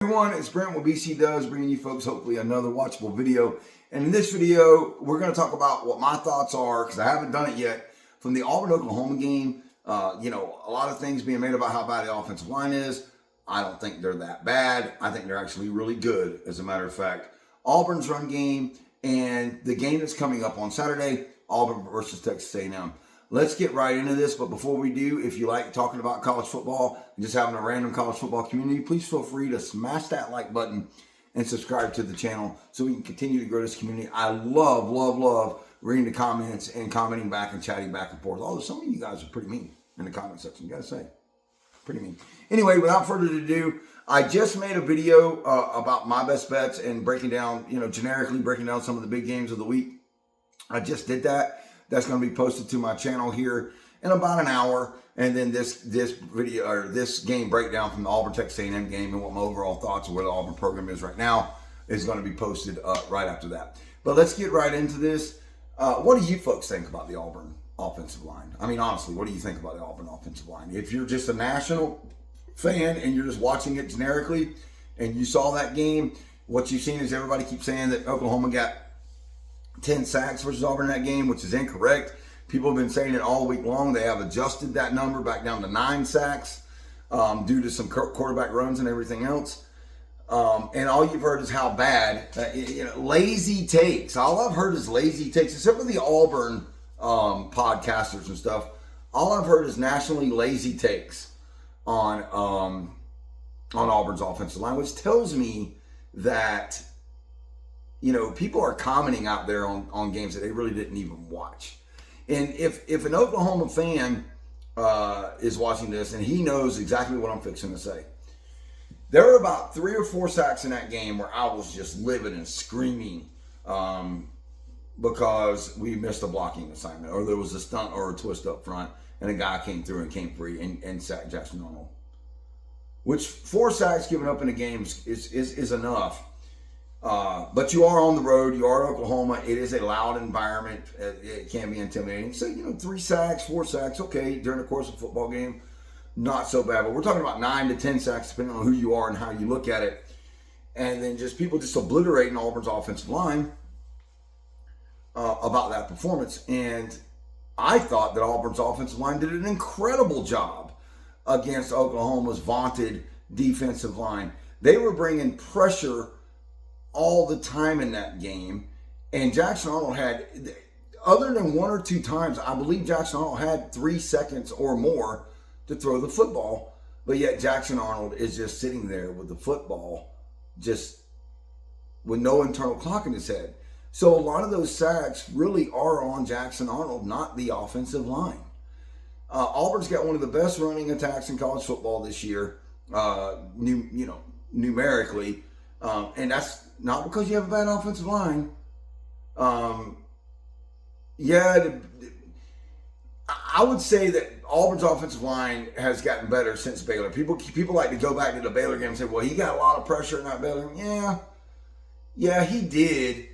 Everyone, it's Brent with BC Does, bringing you folks hopefully another watchable video. And in this video, we're going to talk about what my thoughts are, because I haven't done it yet, from the Auburn-Oklahoma game. A lot of things being made about how bad the offensive line is. I don't think they're that bad. I think they're actually really good, as a matter of fact. Auburn's run game and the game that's coming up on Saturday, Auburn versus Texas A&M. Let's get right into this, but before we do, if you like talking about college football and just having a random college football community, please feel free to smash that like button and subscribe to the channel so we can continue to grow this community. I love reading the comments and commenting back and chatting back and forth. Although some of you guys are pretty mean in the comment section, you gotta say. Pretty mean. Anyway, without further ado, I just made a video about my best bets and breaking down, generically breaking down some of the big games of the week. I just did that. That's going to be posted to my channel here in about an hour. And then this video, or this game breakdown from the Auburn Texas A&M game and what my overall thoughts of where the Auburn program is right now is going to be posted right after that. But let's get right into this. What do you folks think about the Auburn offensive line? I mean, honestly, what do you think about the Auburn offensive line? If you're just a national fan and you're just watching it generically and you saw that game, what you've seen is everybody keeps saying that Oklahoma got 10 sacks versus Auburn in that game, which is incorrect. People have been saying it all week long. They have adjusted that number back down to 9 sacks due to some quarterback runs and everything else. And all you've heard is how bad, lazy takes. All I've heard is lazy takes, except for the Auburn podcasters and stuff. All I've heard is nationally lazy takes on Auburn's offensive line, which tells me that people are commenting out there on games that they really didn't even watch. And if an Oklahoma fan is watching this and he knows exactly what I'm fixing to say, there were about 3 or 4 sacks in that game where I was just livid and screaming because we missed a blocking assignment, or there was a stunt or a twist up front and a guy came through and came free and sacked Jackson Arnold. Which 4 sacks given up in a game is enough. But you are on the road. You are in Oklahoma. It is a loud environment. It can be intimidating. So, 3 sacks, 4 sacks, okay, during the course of a football game, not so bad. But we're talking about 9 to 10 sacks, depending on who you are and how you look at it. And then people just obliterating Auburn's offensive line about that performance. And I thought that Auburn's offensive line did an incredible job against Oklahoma's vaunted defensive line. They were bringing pressure all the time in that game, and Jackson Arnold had, other than 1 or 2 times, I believe Jackson Arnold had 3 seconds or more to throw the football, but yet Jackson Arnold is just sitting there with the football, just with no internal clock in his head. So a lot of those sacks really are on Jackson Arnold, not the offensive line. Auburn's got one of the best running attacks in college football this year, numerically, and that's not because you have a bad offensive line. I would say that Auburn's offensive line has gotten better since Baylor. People like to go back to the Baylor game and say, well, he got a lot of pressure in that Baylor game. Yeah, he did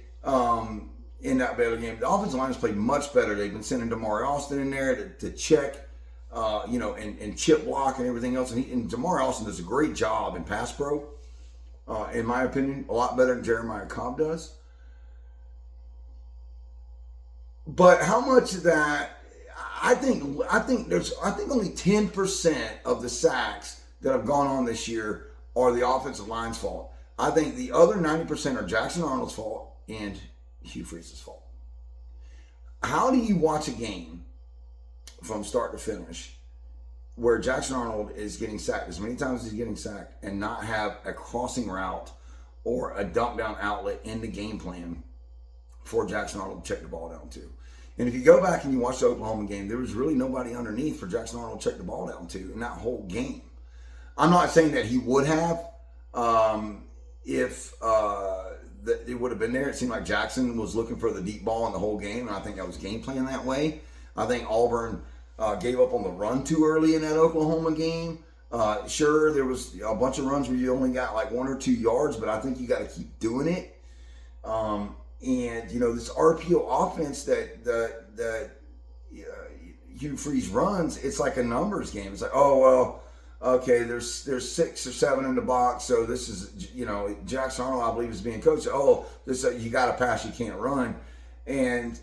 in that Baylor game. The offensive line has played much better. They've been sending Damari Alston in there to check, and chip block and everything else. And Damari Alston does a great job in pass pro. In my opinion, a lot better than Jeremiah Cobb does. But how much of that? I think only 10% of the sacks that have gone on this year are the offensive line's fault. I think the other 90% are Jackson Arnold's fault and Hugh Freeze's fault. How do you watch a game from start to finish where Jackson Arnold is getting sacked as many times as he's getting sacked and not have a crossing route or a dump down outlet in the game plan for Jackson Arnold to check the ball down to? And if you go back and you watch the Oklahoma game, there was really nobody underneath for Jackson Arnold to check the ball down to in that whole game. I'm not saying that he would have if it would have been there. It seemed like Jackson was looking for the deep ball in the whole game, and I think that was game plan that way. I think Auburn gave up on the run too early in that Oklahoma game. Sure, there was a bunch of runs where you only got like 1 or 2 yards, but I think you got to keep doing it. And this RPO offense that Hugh Freeze runs, it's like a numbers game. It's like, oh well, okay, there's 6 or 7 in the box, so this is, Jackson Arnold, I believe, is being coached. Oh, you got to pass, you can't run. And,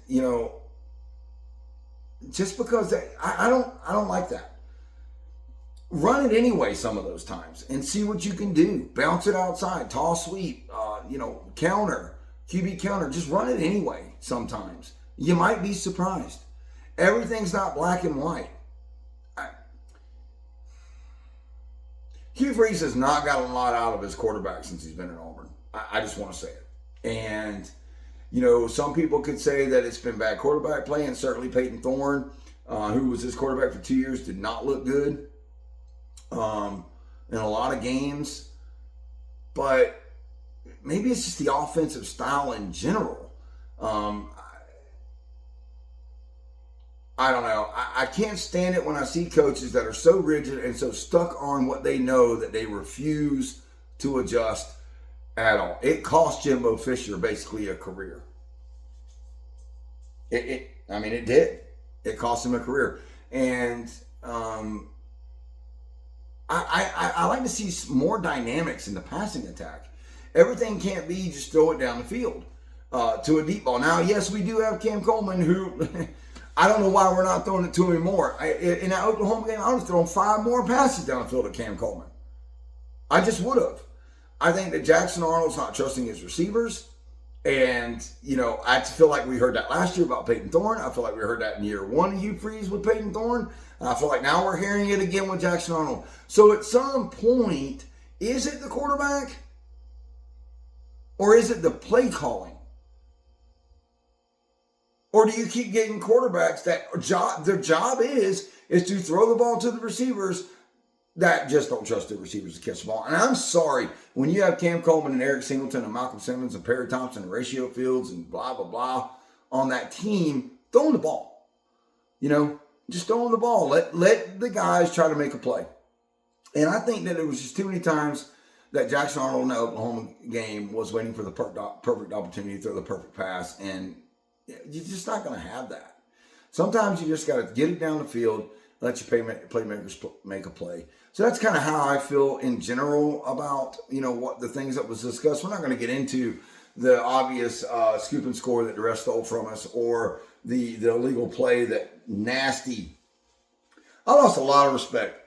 just because I don't like that. Run it anyway some of those times and see what you can do. Bounce it outside, toss sweep, counter, QB counter. Just run it anyway sometimes. You might be surprised. Everything's not black and white. Hugh Freeze has not got a lot out of his quarterback since he's been in Auburn. I just want to say it. And, some people could say that it's been bad quarterback play, and certainly Peyton Thorne, who was his quarterback for 2 years, did not look good in a lot of games. But maybe it's just the offensive style in general. I don't know. I can't stand it when I see coaches that are so rigid and so stuck on what they know that they refuse to adjust at all. It cost Jimbo Fisher basically a career. It did. It cost him a career. And I like to see more dynamics in the passing attack. Everything can't be just throw it down the field to a deep ball. Now, yes, we do have Cam Coleman, who I don't know why we're not throwing it to him more. In that Oklahoma game, I would have thrown 5 more passes down the field at Cam Coleman. I just would have. I think that Jackson Arnold's not trusting his receivers. And, I feel like we heard that last year about Peyton Thorne. I feel like we heard that in year 1 of Hugh Freeze with Peyton Thorne. And I feel like now we're hearing it again with Jackson Arnold. So at some point, is it the quarterback? Or is it the play calling? Or do you keep getting quarterbacks that their job is to throw the ball to the receivers that just don't trust the receivers to catch the ball? And I'm sorry, when you have Cam Coleman and Eric Singleton and Malcolm Simmons and Perry Thompson and Ratio Fields and blah, blah, blah on that team, throw them the ball. Just throw them the ball. Let the guys try to make a play. And I think that it was just too many times that Jackson Arnold in the Oklahoma game was waiting for the perfect opportunity to throw the perfect pass, and you're just not going to have that. Sometimes you just got to get it down the field, let your playmakers make a play. So that's kind of how I feel in general about, what the things that was discussed. We're not going to get into the obvious scoop and score that the ref stole from us, or the illegal play that nasty. I lost a lot of respect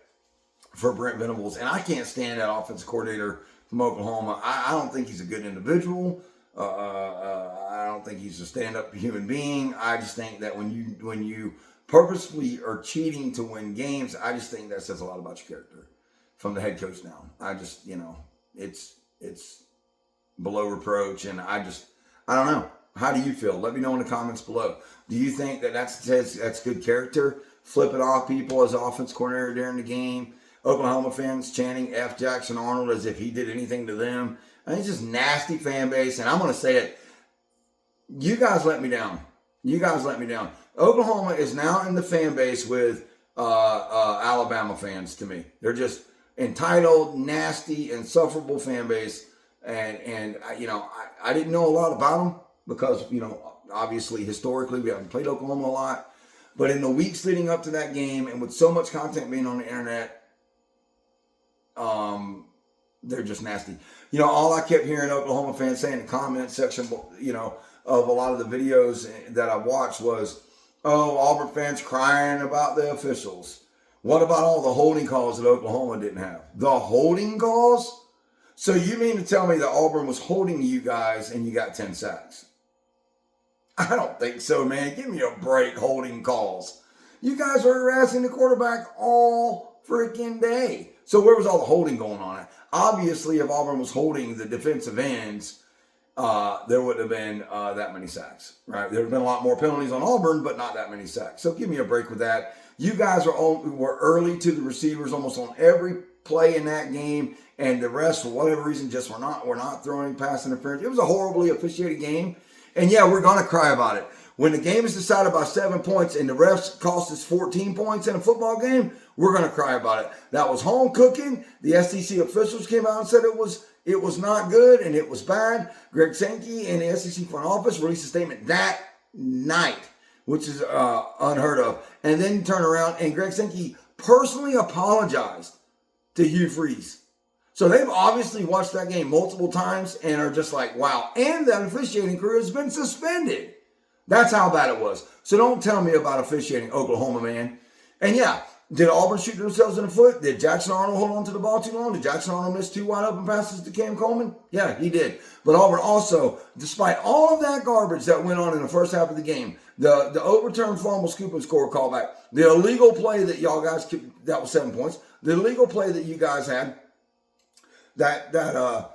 for Brent Venables, and I can't stand that offensive coordinator from Oklahoma. I don't think he's a good individual. I don't think he's a stand-up human being. I just think that when you purposefully are cheating to win games, I just think that says a lot about your character from the head coach now. I just, it's below reproach, and I don't know. How do you feel? Let me know in the comments below. Do you think that that's good character? Flipping off people as offense coordinator during the game. Oklahoma fans chanting F Jackson Arnold as if he did anything to them. It's just nasty fan base, and I'm going to say it. You guys let me down. Oklahoma is now in the fan base with Alabama fans to me. They're just entitled, nasty, insufferable fan base. And I didn't know a lot about them because, obviously, historically, we haven't played Oklahoma a lot. But in the weeks leading up to that game, and with so much content being on the internet, they're just nasty. All I kept hearing Oklahoma fans say in the comment section, of a lot of the videos that I watched was, oh, Auburn fans crying about the officials. What about all the holding calls that Oklahoma didn't have? The holding calls? So you mean to tell me that Auburn was holding you guys and you got 10 sacks? I don't think so, man. Give me a break, holding calls. You guys were harassing the quarterback all freaking day. So where was all the holding going on? Obviously, if Auburn was holding the defensive ends, there wouldn't have been that many sacks, right? There would have been a lot more penalties on Auburn, but not that many sacks. So give me a break with that. You guys were early to the receivers almost on every play in that game, and the rest, for whatever reason, just were not throwing pass interference. It was a horribly officiated game, and yeah, we're going to cry about it. When the game is decided by 7 points and the refs cost us 14 points in a football game, we're going to cry about it. That was home cooking. The SEC officials came out and said it was not good and it was bad. Greg Sankey and the SEC front office released a statement that night, which is unheard of. And then turn around and Greg Sankey personally apologized to Hugh Freeze. So they've obviously watched that game multiple times and are just like, wow. And that officiating crew has been suspended. That's how bad it was. So don't tell me about officiating, Oklahoma, man. And yeah, did Auburn shoot themselves in the foot? Did Jackson Arnold hold on to the ball too long? Did Jackson Arnold miss 2 wide open passes to Cam Coleman? Yeah, he did. But Auburn also, despite all of that garbage that went on in the first half of the game, the overturned fumble, scoop and score callback, the illegal play that y'all guys, that was 7 points, the illegal play that you guys had, that got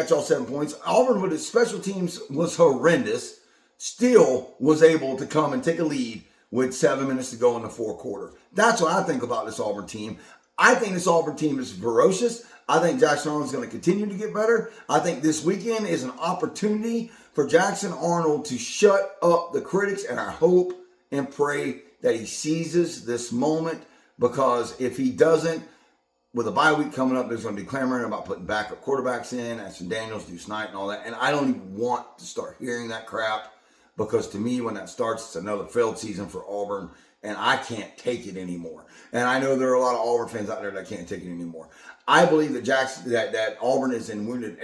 y'all 7 points. Auburn, with its special teams, was horrendous, still was able to come and take a lead with 7 minutes to go in the fourth quarter. That's what I think about this Auburn team. I think this Auburn team is ferocious. I think Jackson Arnold is going to continue to get better. I think this weekend is an opportunity for Jackson Arnold to shut up the critics, and I hope and pray that he seizes this moment, because if he doesn't, with a bye week coming up, there's going to be clamoring about putting backup quarterbacks in, Ashton Daniels, Deuce Knight, and all that. And I don't even want to start hearing that crap, because to me, when that starts, it's another failed season for Auburn, and I can't take it anymore. And I know there are a lot of Auburn fans out there that can't take it anymore. I believe that that Auburn is in wounded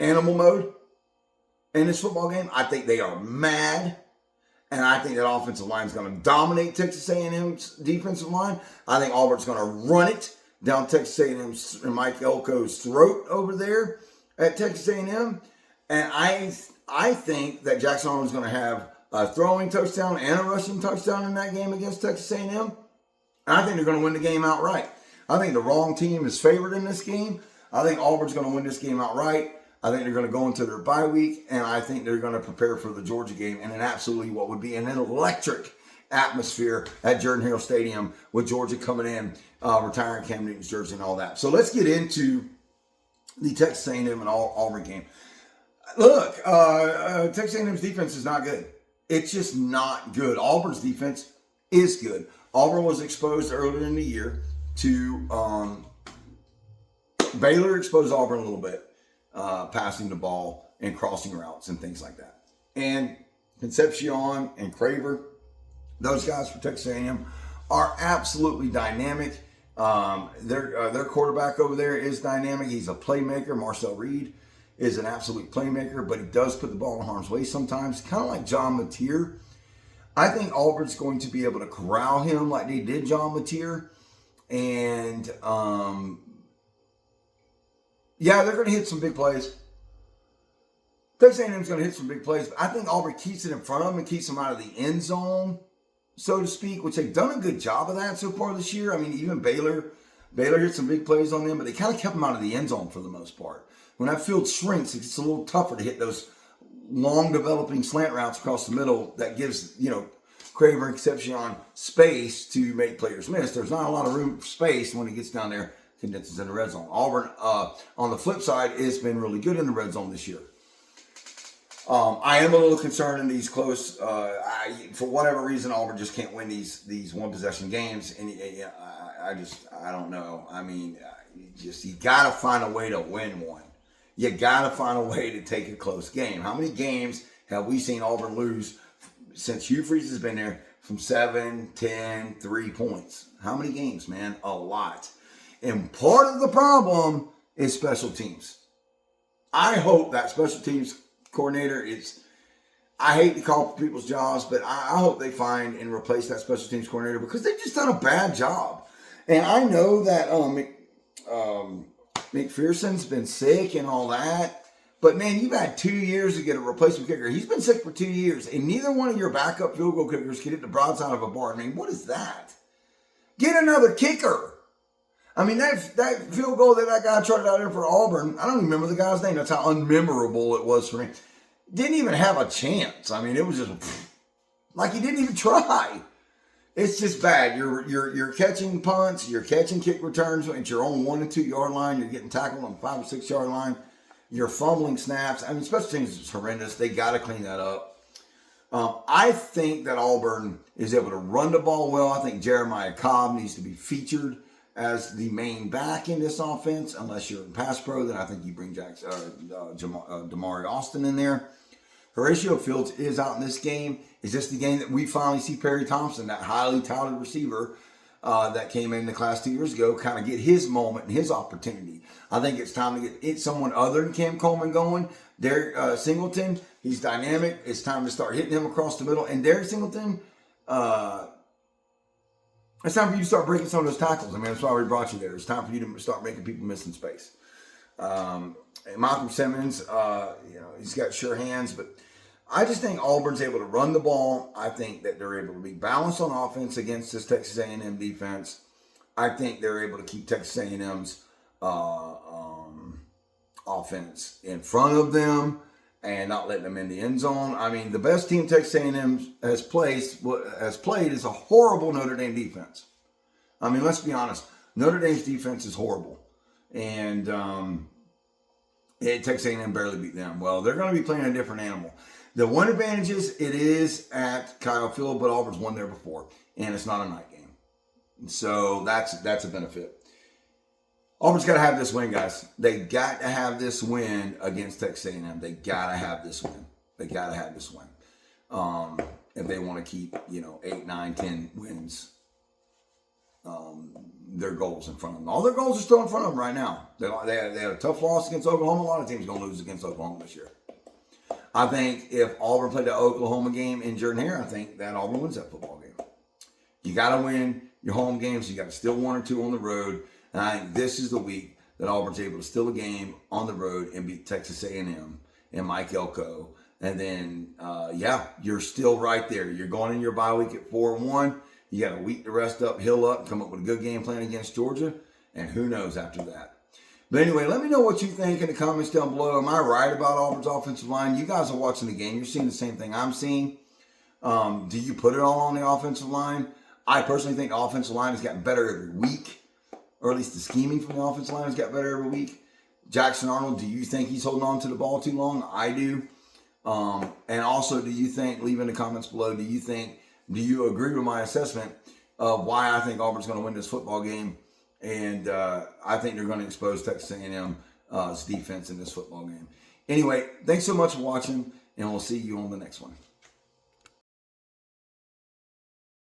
animal mode in this football game. I think they are mad. And I think that offensive line is going to dominate Texas A&M's defensive line. I think Auburn's going to run it down Texas A&M's and Mike Elko's throat over there at Texas A&M. And I think that Jackson Arnold is going to have a throwing touchdown and a rushing touchdown in that game against Texas A&M. And I think they're going to win the game outright. I think the wrong team is favored in this game. I think Auburn's going to win this game outright. I think they're going to go into their bye week, and I think they're going to prepare for the Georgia game in an absolutely what would be an electric atmosphere at Jordan-Hare Stadium, with Georgia coming in, retiring Cam Newton's jersey and all that. So let's get into the Texas A&M and Auburn game. Look, Texas A&M's defense is not good. It's just not good. Auburn's defense is good. Auburn was exposed earlier in the year to Baylor exposed Auburn a little bit. Passing the ball and crossing routes and things like that. And Concepcion and Craver, those guys for Texas A&M are absolutely dynamic. Their quarterback over there is dynamic. He's a playmaker. Marcel Reed is an absolute playmaker, but he does put the ball in harm's way sometimes, kind of like John Mateer. I think Auburn's going to be able to corral him like they did John Mateer. And yeah, they're going to hit some big plays. Texas A&M's going to hit some big plays. But I think Auburn keeps it in front of them and keeps them out of the end zone, so to speak, which they've done a good job of that so far this year. I mean, even Baylor hit some big plays on them, but they kind of kept them out of the end zone for the most part. When that field shrinks, it's a little tougher to hit those long developing slant routes across the middle that gives, Craver and Concepcion space to make players miss. There's not a lot of room for space when it gets down there. Condenses in the red zone. Auburn, on the flip side, has been really good in the red zone this year. I am a little concerned in these close. For whatever reason, Auburn just can't win these one possession games, and I don't know. I mean, you got to find a way to win one. You got to find a way to take a close game. How many games have we seen Auburn lose since Hugh Freeze has been there from 7, 10, 3 points? How many games, man? A lot. And part of the problem is special teams. I hope that special teams coordinator I hate to call people's jobs, but I hope they find and replace that special teams coordinator, because they've just done a bad job. And I know that McPherson's been sick and all that, but man, you've had 2 years to get a replacement kicker. He's been sick for 2 years, and neither one of your backup field goal kickers can hit the broadside of a bar. I mean, what is that? Get another kicker. I mean, that field goal that guy tried out there for Auburn, I don't even remember the guy's name. That's how unmemorable it was for me. Didn't even have a chance. I mean, it was just like he didn't even try. It's just bad. You're catching punts, you're catching kick returns at your own 1 and 2 yard line. You're getting tackled on the 5 or 6 yard line. You're fumbling snaps. I mean, special teams is horrendous. They got to clean that up. I think that Auburn is able to run the ball well. I think Jeremiah Cobb needs to be featured as the main back in this offense. Unless you're in pass pro, then I think you bring Damari Austin in there. Horatio Fields is out in this game. Is this the game that we finally see Perry Thompson, that highly touted receiver, that came in the class 2 years ago kind of get his moment and his opportunity. I think it's time to get someone other than Cam Coleman going. Derek Singleton, he's dynamic. It's time to start hitting him across the middle. And Derek Singleton, it's time for you to start breaking some of those tackles. I mean, that's why we brought you there. It's time for you to start making people miss in space. And Malcolm Simmons, he's got sure hands, but I just think Auburn's able to run the ball. I think that they're able to be balanced on offense against this Texas A&M defense. I think they're able to keep Texas A&M's offense in front of them and not letting them in the end zone. I mean, the best team Texas A&M has played is a horrible Notre Dame defense. I mean, let's be honest. Notre Dame's defense is horrible. And Texas A&M barely beat them. Well, they're going to be playing a different animal. The one advantage is it is at Kyle Field, but Auburn's won there before, and it's not a night game. So that's a benefit. Auburn's got to have this win, guys. They got to have this win against Texas A&M. They got to have this win. They got to have this win. If they want to keep, 8, 9, 10 wins, their goals in front of them. All their goals are still in front of them right now. They had a tough loss against Oklahoma. A lot of teams are going to lose against Oklahoma this year. I think if Auburn played the Oklahoma game in Jordan-Hare, I think that Auburn wins that football game. You got to win your home games. You got to steal 1 or 2 on the road. And I think this is the week that Auburn's able to steal a game on the road and beat Texas A&M and Mike Elko. And then, you're still right there. You're going in your bye week at 4-1. You got a week to rest up, heal up, come up with a good game plan against Georgia. And who knows after that. But anyway, let me know what you think in the comments down below. Am I right about Auburn's offensive line? You guys are watching the game. You're seeing the same thing I'm seeing. Do you put it all on the offensive line? I personally think the offensive line has gotten better every week. Or at least the scheming from the offensive line has got better every week. Jackson Arnold, do you think he's holding on to the ball too long? I do. And also, do you think, leave in the comments below, do you agree with my assessment of why I think Auburn's going to win this football game? And I think they're going to expose Texas A&M's defense in this football game. Anyway, thanks so much for watching, and we'll see you on the next one.